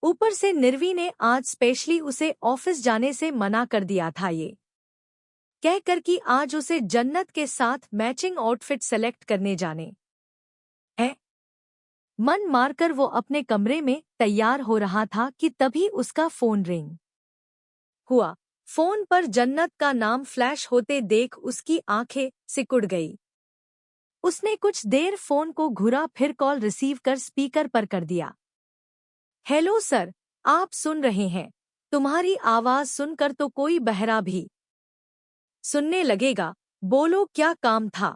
ऊपर से निर्वी ने आज स्पेशली उसे ऑफिस जाने से मना कर दिया था, ये कहकर कि आज उसे जन्नत के साथ मैचिंग आउटफिट सेलेक्ट करने जाने हैं। मन मारकर वो अपने कमरे में तैयार हो रहा था कि तभी उसका फोन रिंग हुआ। फोन पर जन्नत का नाम फ्लैश होते देख उसकी आंखें सिकुड़ गई। उसने कुछ देर फोन को घुरा, फिर कॉल रिसीव कर स्पीकर पर कर दिया। हेलो सर, आप सुन रहे हैं? तुम्हारी आवाज सुनकर तो कोई बहरा भी सुनने लगेगा। बोलो, क्या काम था?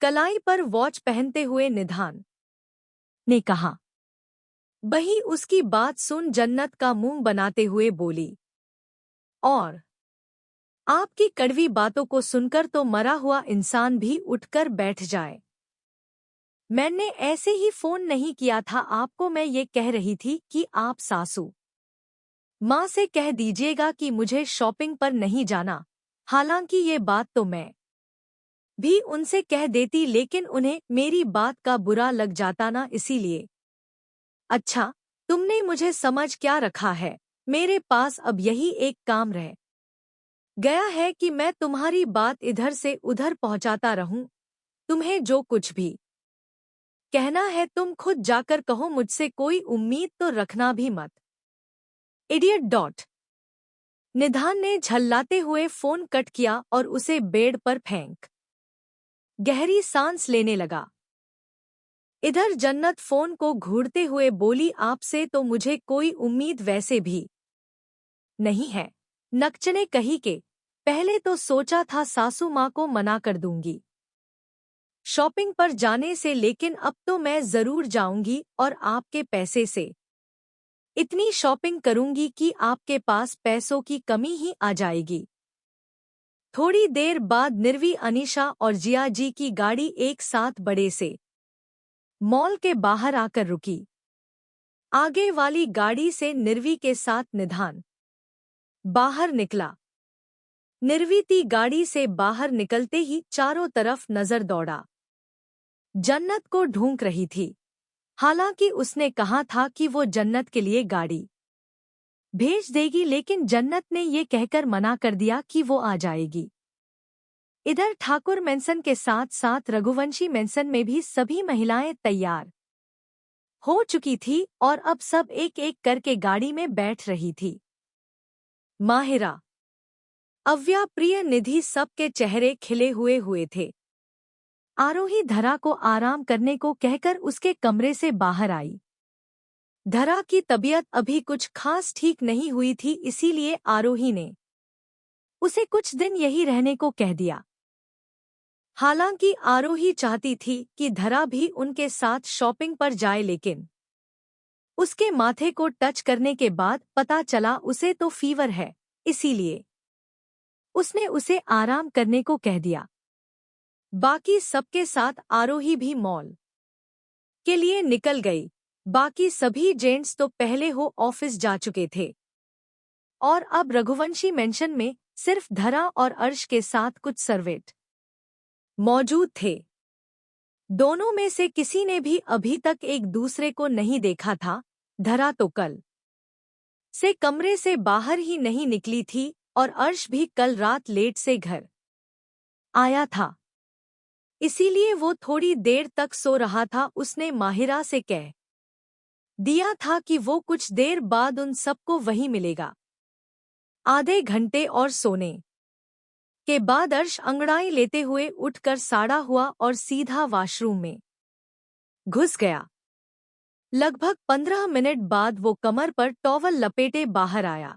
कलाई पर वॉच पहनते हुए निधान ने कहा। बही उसकी बात सुन जन्नत का मुंह बनाते हुए बोली, और आपकी कड़वी बातों को सुनकर तो मरा हुआ इंसान भी उठकर बैठ जाए। मैंने ऐसे ही फोन नहीं किया था आपको, मैं ये कह रही थी कि आप सासू माँ से कह दीजिएगा कि मुझे शॉपिंग पर नहीं जाना। हालांकि ये बात तो मैं भी उनसे कह देती, लेकिन उन्हें मेरी बात का बुरा लग जाता ना, इसीलिए। अच्छा, तुमने मुझे समझ क्या रखा है? मेरे पास अब यही एक काम रह गया है कि मैं तुम्हारी बात इधर से उधर पहुंचाता रहूं। तुम्हें जो कुछ भी कहना है तुम खुद जाकर कहो, मुझसे कोई उम्मीद तो रखना भी मत। Idiot dot. निधान ने झल्लाते हुए फोन कट किया और उसे बेड पर फेंक गहरी सांस लेने लगा। इधर जन्नत फोन को घूरते हुए बोली, आपसे तो मुझे कोई उम्मीद वैसे भी नहीं है। नकचने कही के पहले तो सोचा था सासू माँ को मना कर दूंगी शॉपिंग पर जाने से, लेकिन अब तो मैं जरूर जाऊंगी और आपके पैसे से इतनी शॉपिंग करूंगी कि आपके पास पैसों की कमी ही आ जाएगी। थोड़ी देर बाद निर्वी, अनीशा और जिया जी की गाड़ी एक साथ बड़े से मॉल के बाहर आकर रुकी। आगे वाली गाड़ी से निर्वी के साथ निधान बाहर निकला। निर्वीती गाड़ी से बाहर निकलते ही चारों तरफ नजर दौड़ा। जन्नत को ढूंढ रही थी। हालांकि उसने कहा था कि वो जन्नत के लिए गाड़ी भेज देगी, लेकिन जन्नत ने ये कहकर मना कर दिया कि वो आ जाएगी। इधर ठाकुर मेंसन के साथ साथ रघुवंशी मेंसन में भी सभी महिलाएं तैयार हो चुकी थी और अब सब एक एक करके गाड़ी में बैठ रही थी। माहिरा, अव्या, प्रिय, निधि, सबके चेहरे खिले हुए थे। आरोही धरा को आराम करने को कहकर उसके कमरे से बाहर आई। धरा की तबीयत अभी कुछ खास ठीक नहीं हुई थी, इसीलिए आरोही ने उसे कुछ दिन यही रहने को कह दिया। हालांकि आरोही चाहती थी कि धरा भी उनके साथ शॉपिंग पर जाए, लेकिन उसके माथे को टच करने के बाद पता चला उसे तो फीवर है, इसीलिए उसने उसे आराम करने को कह दिया। बाकी सबके साथ आरोही भी मॉल के लिए निकल गई। बाकी सभी जेंट्स तो पहले हो ऑफिस जा चुके थे और अब रघुवंशी मेंशन में सिर्फ धरा और अर्श के साथ कुछ सर्वेंट मौजूद थे। दोनों में से किसी ने भी अभी तक एक दूसरे को नहीं देखा था। धरा तो कल से कमरे से बाहर ही नहीं निकली थी और अर्श भी कल रात लेट से घर आया था, इसीलिए वो थोड़ी देर तक सो रहा था। उसने माहिरा से कह दिया था कि वो कुछ देर बाद उन सबको वहीं मिलेगा। आधे घंटे और सोने के बाद अर्श अंगड़ाई लेते हुए उठकर साड़ा हुआ और सीधा वॉशरूम में घुस गया। लगभग 15 मिनट बाद वो कमर पर टॉवल लपेटे बाहर आया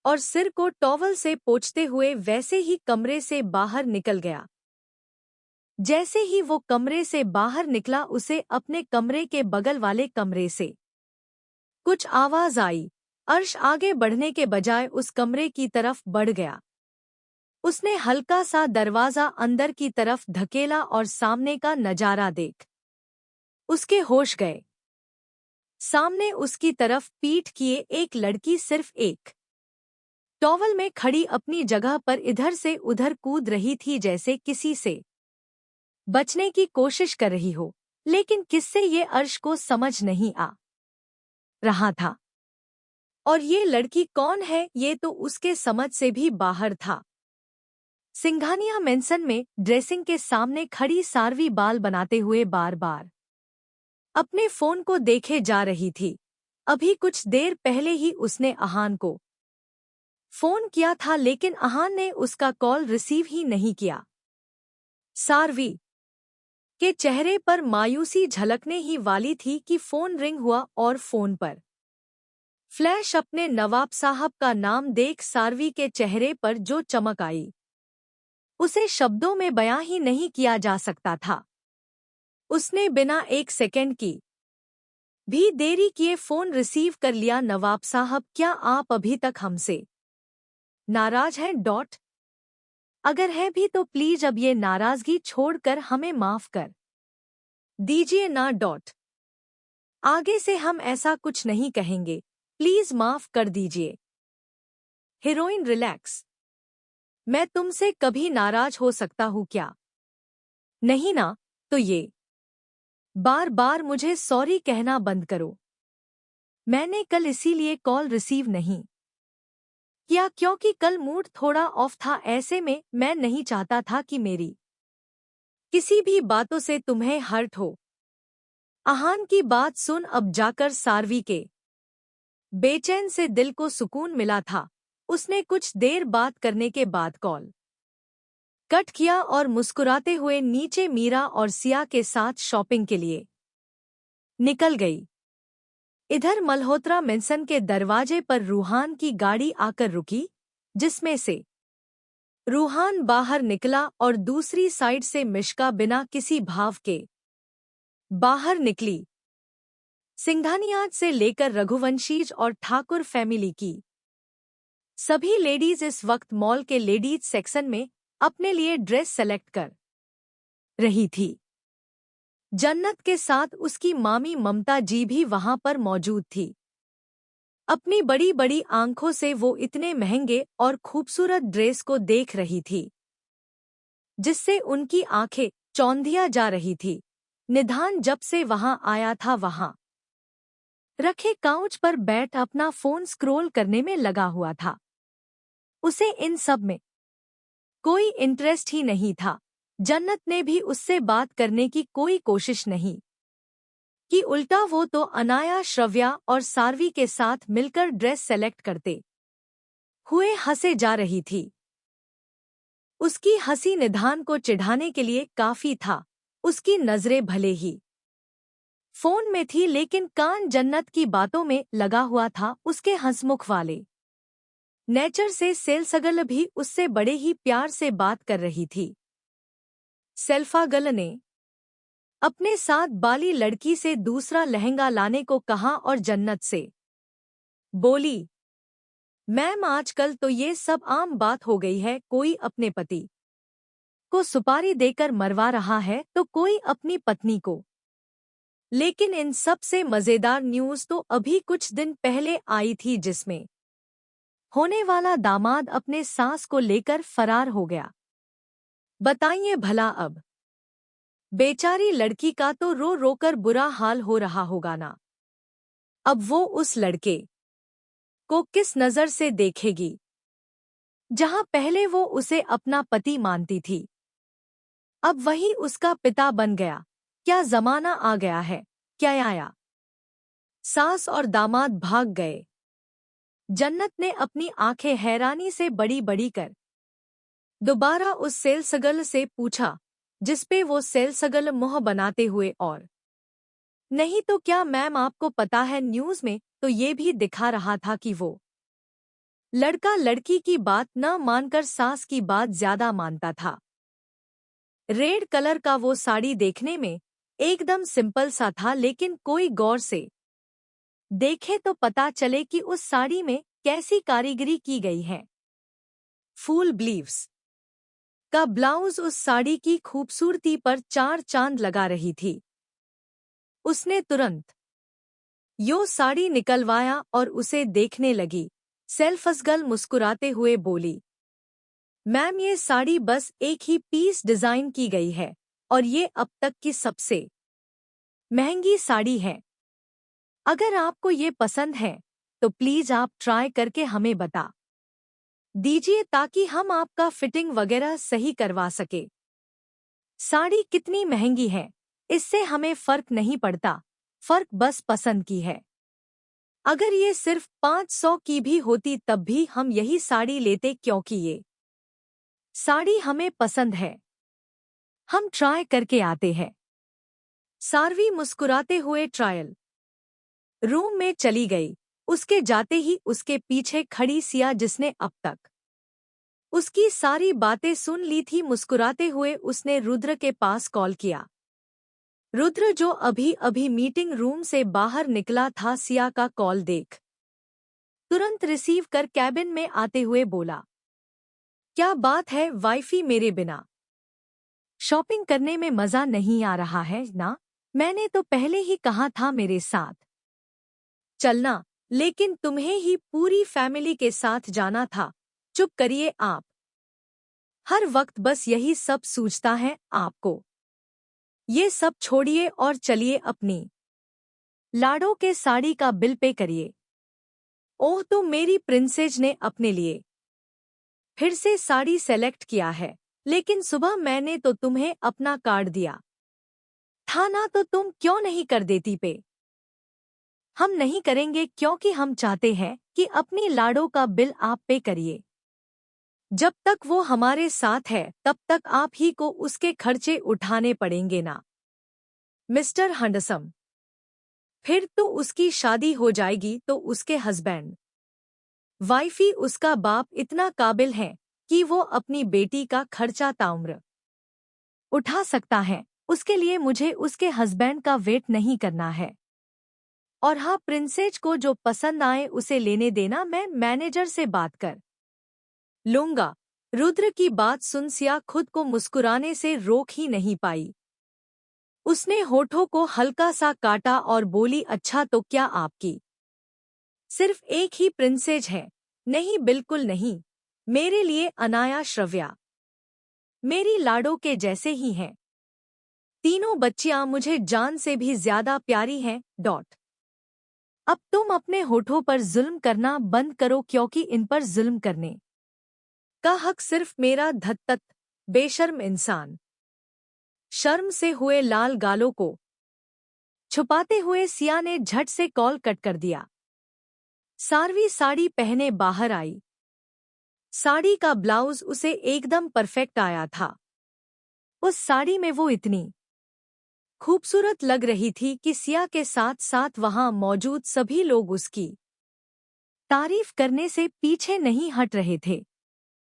और सिर को टॉवल से पोंछते हुए वैसे ही कमरे से बाहर निकल गया। जैसे ही वो कमरे से बाहर निकला, उसे अपने कमरे के बगल वाले कमरे से कुछ आवाज आई। अर्श आगे बढ़ने के बजाय उस कमरे की तरफ बढ़ गया। उसने हल्का सा दरवाजा अंदर की तरफ धकेला और सामने का नजारा देख उसके होश गए। सामने उसकी तरफ पीठ किए एक लड़की सिर्फ एक टॉवल में खड़ी अपनी जगह पर इधर से उधर कूद रही थी, जैसे किसी से बचने की कोशिश कर रही हो, लेकिन किससे ये अर्श को समझ नहीं आ रहा था। और ये लड़की कौन है, ये तो उसके समझ से भी बाहर था। सिंघानिया मेंसन में ड्रेसिंग के सामने खड़ी सारवी बाल बनाते हुए बार बार अपने फोन को देखे जा रही थी। अभी कुछ देर पहले ही उसने अहान को फोन किया था, लेकिन अहान ने उसका कॉल रिसीव ही नहीं किया। सारवी के चेहरे पर मायूसी झलकने ही वाली थी कि फोन रिंग हुआ और फोन पर फ्लैश अपने नवाब साहब का नाम देख सारवी के चेहरे पर जो चमक आई, उसे शब्दों में बयां ही नहीं किया जा सकता था। उसने बिना एक सेकंड की भी देरी किए फोन रिसीव कर लिया। नवाब साहब, क्या आप अभी तक हमसे नाराज हैं? अगर है भी तो प्लीज अब ये नाराजगी छोड़कर हमें माफ कर दीजिए ना। आगे से हम ऐसा कुछ नहीं कहेंगे, प्लीज माफ कर दीजिए। Heroine, relax. मैं तुमसे कभी नाराज हो सकता हूँ क्या? नहीं ना, तो ये बार बार मुझे सॉरी कहना बंद करो। मैंने कल इसीलिए कॉल रिसीव नहीं किया क्योंकि कल मूड थोड़ा ऑफ था। ऐसे में मैं नहीं चाहता था कि मेरी किसी भी बातों से तुम्हें हर्ट हो। अहान की बात सुन अब जाकर सारवी के बेचैन से दिल को सुकून मिला था। उसने कुछ देर बात करने के बाद कॉल कट किया और मुस्कुराते हुए नीचे मीरा और सिया के साथ शॉपिंग के लिए निकल गई। इधर मल्होत्रा मेंसन के दरवाजे पर रूहान की गाड़ी आकर रुकी, जिसमें से रूहान बाहर निकला और दूसरी साइड से मिश्का बिना किसी भाव के बाहर निकली। सिंघानियाज से लेकर रघुवंशीज और ठाकुर फैमिली की सभी लेडीज इस वक्त मॉल के लेडीज सेक्शन में अपने लिए ड्रेस सेलेक्ट कर रही थी। जन्नत के साथ उसकी मामी ममता जी भी वहां पर मौजूद थी। अपनी बड़ी बड़ी आंखों से वो इतने महंगे और खूबसूरत ड्रेस को देख रही थी, जिससे उनकी आंखें चौंधिया जा रही थी। निधान जब से वहां आया था, वहां रखे काउच पर बैठ अपना फोन स्क्रॉल करने में लगा हुआ था। उसे इन सब में कोई इंटरेस्ट ही नहीं था। जन्नत ने भी उससे बात करने की कोई कोशिश नहीं कि उल्टा वो तो अनाया, श्रव्या और सारवी के साथ मिलकर ड्रेस सेलेक्ट करते हुए हंसे जा रही थी। उसकी हंसी निधान को चिढ़ाने के लिए काफी था। उसकी नजरें भले ही फोन में थी, लेकिन कान जन्नत की बातों में लगा हुआ था। उसके हंसमुख वाले नेचर से सेल्सगर्ल भी उससे बड़े ही प्यार से बात कर रही थी। सेल्फागर्ल ने अपने साथ बाली लड़की से दूसरा लहंगा लाने को कहा और जन्नत से बोली, मैम आजकल तो ये सब आम बात हो गई है। कोई अपने पति को सुपारी देकर मरवा रहा है तो कोई अपनी पत्नी को। लेकिन इन सब से मजेदार न्यूज़ तो अभी कुछ दिन पहले आई थी, जिसमें होने वाला दामाद अपने सास को लेकर फरार हो गया। बताइए भला अब बेचारी लड़की का तो रो रोकर बुरा हाल हो रहा होगा ना। अब वो उस लड़के को किस नजर से देखेगी, जहां पहले वो उसे अपना पति मानती थी, अब वही उसका पिता बन गया। क्या जमाना आ गया है, क्या आया। सास और दामाद भाग गए। जन्नत ने अपनी आंखें हैरानी से बड़ी बड़ी कर दोबारा उस सेल्सगर्ल से पूछा, जिसपे वो सेल्सगर्ल मुंह बनाते हुए, और नहीं तो क्या मैम, आपको पता है न्यूज़ में तो ये भी दिखा रहा था कि वो लड़का लड़की की बात न मानकर सास की बात ज्यादा मानता था। रेड कलर का वो साड़ी देखने में एकदम सिंपल सा था, लेकिन कोई गौर से देखे तो पता चले कि उस साड़ी में कैसी कारीगरी की गई है। फूल ब्लीव्स का ब्लाउज उस साड़ी की खूबसूरती पर चार चांद लगा रही थी। उसने तुरंत यो साड़ी निकलवाया और उसे देखने लगी। सेल्फसगर्ल मुस्कुराते हुए बोली, मैम ये साड़ी बस एक ही पीस डिजाइन की गई है और ये अब तक की सबसे महंगी साड़ी है। अगर आपको ये पसंद है तो प्लीज आप ट्राई करके हमें बता दीजिए ताकि हम आपका फिटिंग वगैरह सही करवा सके। साड़ी कितनी महंगी है, इससे हमें फर्क नहीं पड़ता, फर्क बस पसंद की है। अगर ये सिर्फ 500 की भी होती तब भी हम यही साड़ी लेते क्योंकि ये साड़ी हमें पसंद है। हम ट्राई करके आते हैं। सारवी मुस्कुराते हुए ट्रायल रूम में चली गई। उसके जाते ही उसके पीछे खड़ी सिया, जिसने अब तक उसकी सारी बातें सुन ली थी, मुस्कुराते हुए उसने रुद्र के पास कॉल किया। रुद्र जो अभी अभी मीटिंग रूम से बाहर निकला था, सिया का कॉल देख तुरंत रिसीव कर कैबिन में आते हुए बोला, क्या बात है वाइफी, मेरे बिना शॉपिंग करने में मजा नहीं आ रहा है ना? मैंने तो पहले ही कहा था मेरे साथ चलना, लेकिन तुम्हें ही पूरी फैमिली के साथ जाना था। चुप करिए आप, हर वक्त बस यही सब सूझता है आपको। ये सब छोड़िए और चलिए अपनी लाडो के साड़ी का बिल पे करिए। ओह, तो मेरी प्रिंसेस ने अपने लिए फिर से साड़ी सेलेक्ट किया है, लेकिन सुबह मैंने तो तुम्हें अपना कार्ड दिया था ना, तो तुम क्यों नहीं कर देती पे? हम नहीं करेंगे क्योंकि हम चाहते हैं कि अपनी लाडो का बिल आप पे करिए। जब तक वो हमारे साथ है तब तक आप ही को उसके खर्चे उठाने पड़ेंगे ना मिस्टर हंडसम। फिर तो उसकी शादी हो जाएगी तो उसके हस्बैंड वाइफी, उसका बाप इतना काबिल है कि वो अपनी बेटी का खर्चा ताउम्र उठा सकता है। उसके लिए मुझे उसके हस्बैंड का वेट नहीं करना है। और हाँ, प्रिंसेस को जो पसंद आए उसे लेने देना, मैं मैनेजर से बात कर लूंगा। रुद्र की बात सुन सिया खुद को मुस्कुराने से रोक ही नहीं पाई। उसने होठों को हल्का सा काटा और बोली, अच्छा तो क्या आपकी सिर्फ एक ही प्रिंसेस है? नहीं, बिल्कुल नहीं, मेरे लिए अनाया श्रव्या मेरी लाडो के जैसे ही हैं। तीनों बच्चियां मुझे जान से भी ज्यादा प्यारी हैं। अब तुम अपने होठों पर जुल्म करना बंद करो, क्योंकि इन पर जुल्म करने का हक सिर्फ मेरा धत्तत बेशर्म इंसान। शर्म से हुए लाल गालों को छुपाते हुए सिया ने झट से कॉल कट कर दिया। सारवी साड़ी पहने बाहर आई। साड़ी का ब्लाउज उसे एकदम परफेक्ट आया था। उस साड़ी में वो इतनी खूबसूरत लग रही थी कि सिया के साथ साथ वहां मौजूद सभी लोग उसकी तारीफ करने से पीछे नहीं हट रहे थे।